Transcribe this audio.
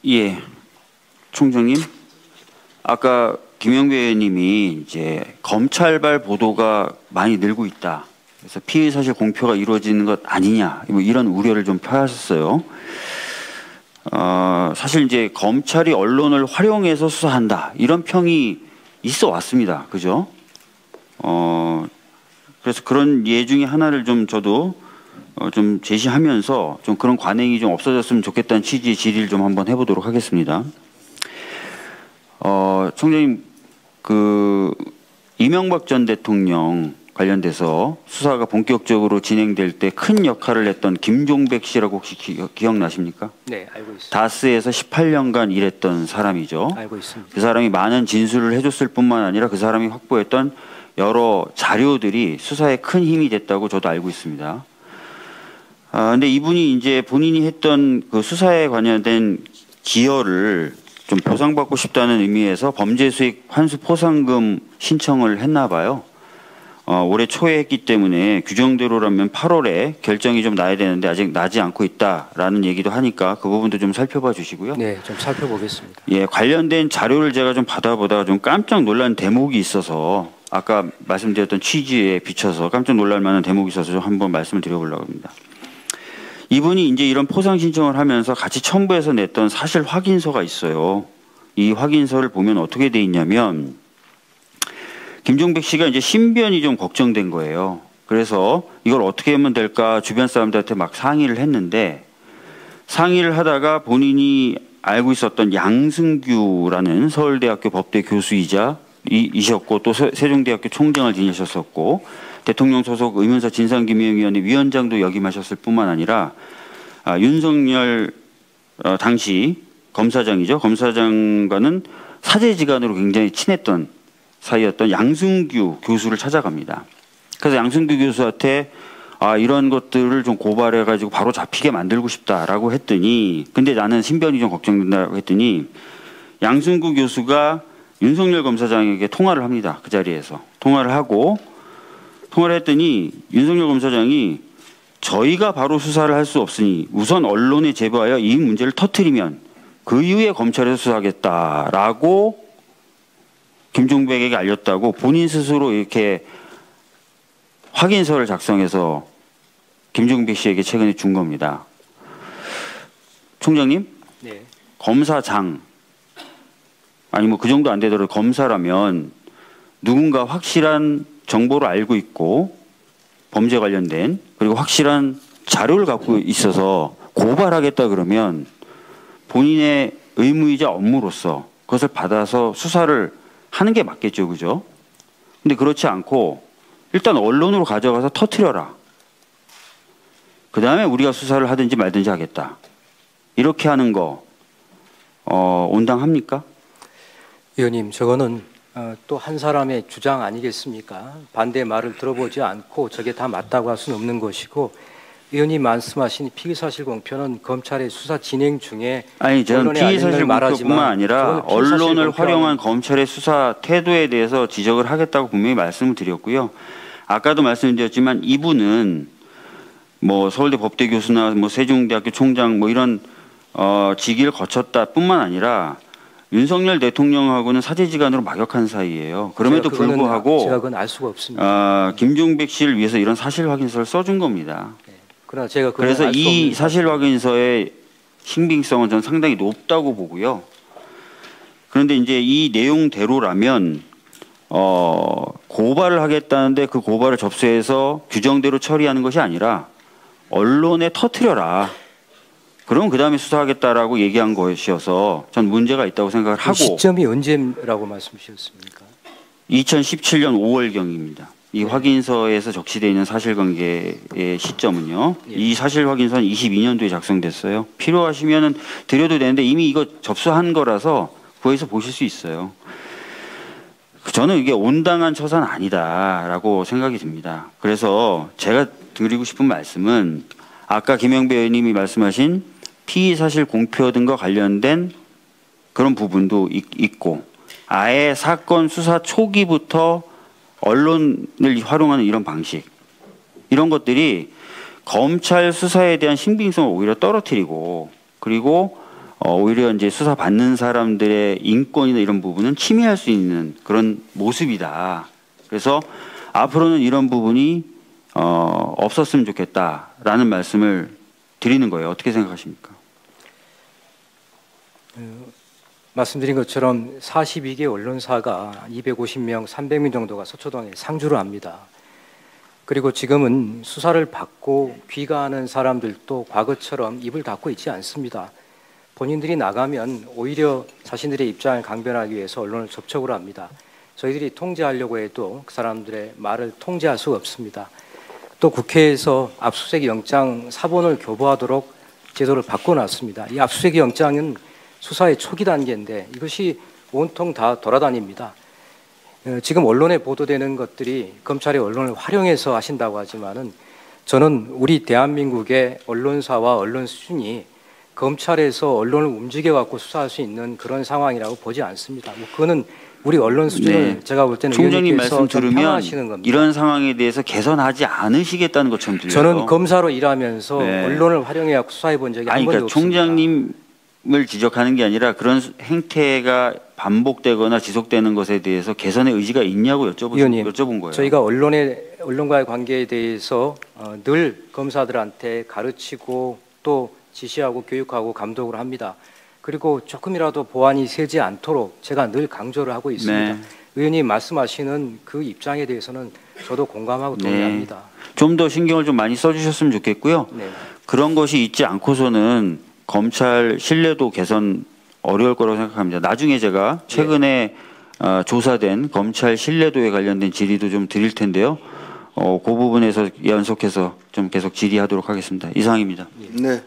예, 총장님. 아까 김영배 의원님이 이제 검찰발 보도가 많이 늘고 있다. 그래서 피의 사실 공표가 이루어지는 것 아니냐, 뭐 이런 우려를 좀 표하셨어요. 사실 이제 검찰이 언론을 활용해서 수사한다, 이런 평이 있어 왔습니다. 그죠? 그래서 그런 예 중에 하나를 좀 저도 좀 제시하면서 좀 그런 관행이 좀 없어졌으면 좋겠다는 취지의 질의를 좀 한번 해보도록 하겠습니다. 총장님, 이명박 전 대통령 관련돼서 수사가 본격적으로 진행될 때 큰 역할을 했던 김종백 씨라고 혹시 기억나십니까? 네, 알고 있습니다. 다스에서 18년간 일했던 사람이죠. 알고 있습니다. 그 사람이 많은 진술을 해줬을 뿐만 아니라 그 사람이 확보했던 여러 자료들이 수사에 큰 힘이 됐다고 저도 알고 있습니다. 근데 이분이 이제 본인이 했던 그 수사에 관련된 기여를 좀 보상받고 싶다는 의미에서 범죄수익 환수 포상금 신청을 했나 봐요. 올해 초에 했기 때문에 규정대로라면 8월에 결정이 좀 나야 되는데 아직 나지 않고 있다라는 얘기도 하니까 그 부분도 좀 살펴봐 주시고요. 네, 좀 살펴보겠습니다. 예, 관련된 자료를 제가 좀 받아보다가 좀 깜짝 놀란 대목이 있어서 아까 말씀드렸던 취지에 비춰서 깜짝 놀랄 만한 대목이 있어서 좀 한번 말씀을 드려보려고 합니다. 이분이 이제 이런 포상 신청을 하면서 같이 첨부해서 냈던 사실 확인서가 있어요. 이 확인서를 보면 어떻게 돼 있냐면 김종백 씨가 이제 신변이 좀 걱정된 거예요. 그래서 이걸 어떻게 하면 될까 주변 사람들한테 막 상의를 했는데, 상의를 하다가 본인이 알고 있었던 양승규라는 서울대학교 법대 교수이자 이셨고 또 세종대학교 총장을 지내셨었고 대통령 소속 의문사 진상규명위원회 위원장도 역임하셨을 뿐만 아니라 윤석열 당시 검사장이죠. 검사장과는 사제지간으로 굉장히 친했던 사이였던 양승규 교수를 찾아갑니다. 그래서 양승규 교수한테 이런 것들을 좀 고발해가지고 바로 잡히게 만들고 싶다라고 했더니, 근데 나는 신변이 좀 걱정된다고 했더니 양승규 교수가 윤석열 검사장에게 통화를 합니다. 그 자리에서 통화를 했더니 윤석열 검사장이 저희가 바로 수사를 할 수 없으니 우선 언론에 제보하여 이 문제를 터뜨리면 그 이후에 검찰에서 수사하겠다라고 김종백에게 알렸다고 본인 스스로 이렇게 확인서를 작성해서 김종백 씨에게 최근에 준 겁니다. 총장님, 네. 검사장 아니 뭐 그 정도 안 되더라도 검사라면 누군가 확실한 정보를 알고 있고 범죄 관련된 그리고 확실한 자료를 갖고 있어서 고발하겠다 그러면 본인의 의무이자 업무로서 그것을 받아서 수사를 하는 게 맞겠죠, 그죠? 근데 그렇지 않고 일단 언론으로 가져가서 터뜨려라. 그 다음에 우리가 수사를 하든지 말든지 하겠다. 이렇게 하는 거 온당합니까? 의원님, 저거는 또 한 사람의 주장 아니겠습니까? 반대의 말을 들어보지 않고 저게 다 맞다고 할 수는 없는 것이고, 의원님 말씀하신 피의사실 공표는 검찰의 수사 진행 중에 저는 피의사실 공표뿐만 아니라 언론을 활용한 검찰의 수사 태도에 대해서 지적을 하겠다고 분명히 말씀을 드렸고요. 아까도 말씀드렸지만 이분은 뭐 서울대 법대 교수나 뭐 세종대학교 총장 뭐 이런 직위를 거쳤다 뿐만 아니라 윤석열 대통령하고는 사제지간으로 막역한 사이예요. 그럼에도 불구하고 제가 그건 알 수가 없습니다. 김종백 씨를 위해서 이런 사실 확인서를 써준 겁니다. 네. 그러나 제가 그래서 이 사실 확인서의 신빙성은 저는 상당히 높다고 보고요. 그런데 이제 이 내용대로라면 고발을 하겠다는데 그 고발을 접수해서 규정대로 처리하는 것이 아니라 언론에 터뜨려라. 그럼 그 다음에 수사하겠다라고 얘기한 것이어서 전 문제가 있다고 생각을 하고. 시점이 언제라고 말씀 주셨습니까? 2017년 5월경입니다. 이 네. 확인서에서 적시되어 있는 사실관계의 시점은요. 예. 이 사실확인서는 22년도에 작성됐어요. 필요하시면 드려도 되는데 이미 이거 접수한 거라서 구해서 보실 수 있어요. 저는 이게 온당한 처사는 아니다라고 생각이 듭니다. 그래서 제가 드리고 싶은 말씀은 아까 김영배 의원님이 말씀하신 피의사실 공표 등과 관련된 그런 부분도 있고, 아예 사건 수사 초기부터 언론을 활용하는 이런 방식, 이런 것들이 검찰 수사에 대한 신빙성을 오히려 떨어뜨리고, 그리고 오히려 이제 수사 받는 사람들의 인권이나 이런 부분은 침해할 수 있는 그런 모습이다. 그래서 앞으로는 이런 부분이 없었으면 좋겠다라는 말씀을 드리는 거예요. 어떻게 생각하십니까? 말씀드린 것처럼 42개 언론사가 250명, 300명 정도가 서초동에 상주를 합니다. 그리고 지금은 수사를 받고 귀가하는 사람들도 과거처럼 입을 닫고 있지 않습니다. 본인들이 나가면 오히려 자신들의 입장을 강변하기 위해서 언론을 접촉을 합니다. 저희들이 통제하려고 해도 그 사람들의 말을 통제할 수가 없습니다. 또 국회에서 압수수색 영장 사본을 교부하도록 제도를 바꿔놨습니다. 이 압수수색 영장은 수사의 초기 단계인데 이것이 온통 다 돌아다닙니다. 지금 언론에 보도되는 것들이 검찰이 언론을 활용해서 하신다고 하지만은 저는 우리 대한민국의 언론사와 언론 수준이 검찰에서 언론을 움직여 갖고 수사할 수 있는 그런 상황이라고 보지 않습니다. 그거는 우리 언론 수준을 제가 볼 때는 총장님 말씀 들으면 하시는 겁니다. 이런 상황에 대해서 개선하지 않으시겠다는 것처럼 들려요. 저는 검사로 일하면서 언론을 활용해 갖고 수사해 본 적이 한 번도 그러니까 없습니다. 총장님을 지적하는 게 아니라 그런 행태가 반복되거나 지속되는 것에 대해서 개선의 의지가 있냐고 여쭤본 거예요. 저희가 언론과의 관계에 대해서 늘 검사들한테 가르치고 또 지시하고 교육하고 감독을 합니다. 그리고 조금이라도 보안이 새지 않도록 제가 늘 강조를 하고 있습니다. 의원님 말씀하시는 그 입장에 대해서는 저도 공감하고 동의합니다. 좀 더 신경을 좀 많이 써주셨으면 좋겠고요. 그런 것이 있지 않고서는 검찰 신뢰도 개선 어려울 거라고 생각합니다. 나중에 제가 최근에 조사된 검찰 신뢰도에 관련된 질의도 좀 드릴 텐데요. 그 부분에서 연속해서 좀 계속 질의하도록 하겠습니다. 이상입니다. 네.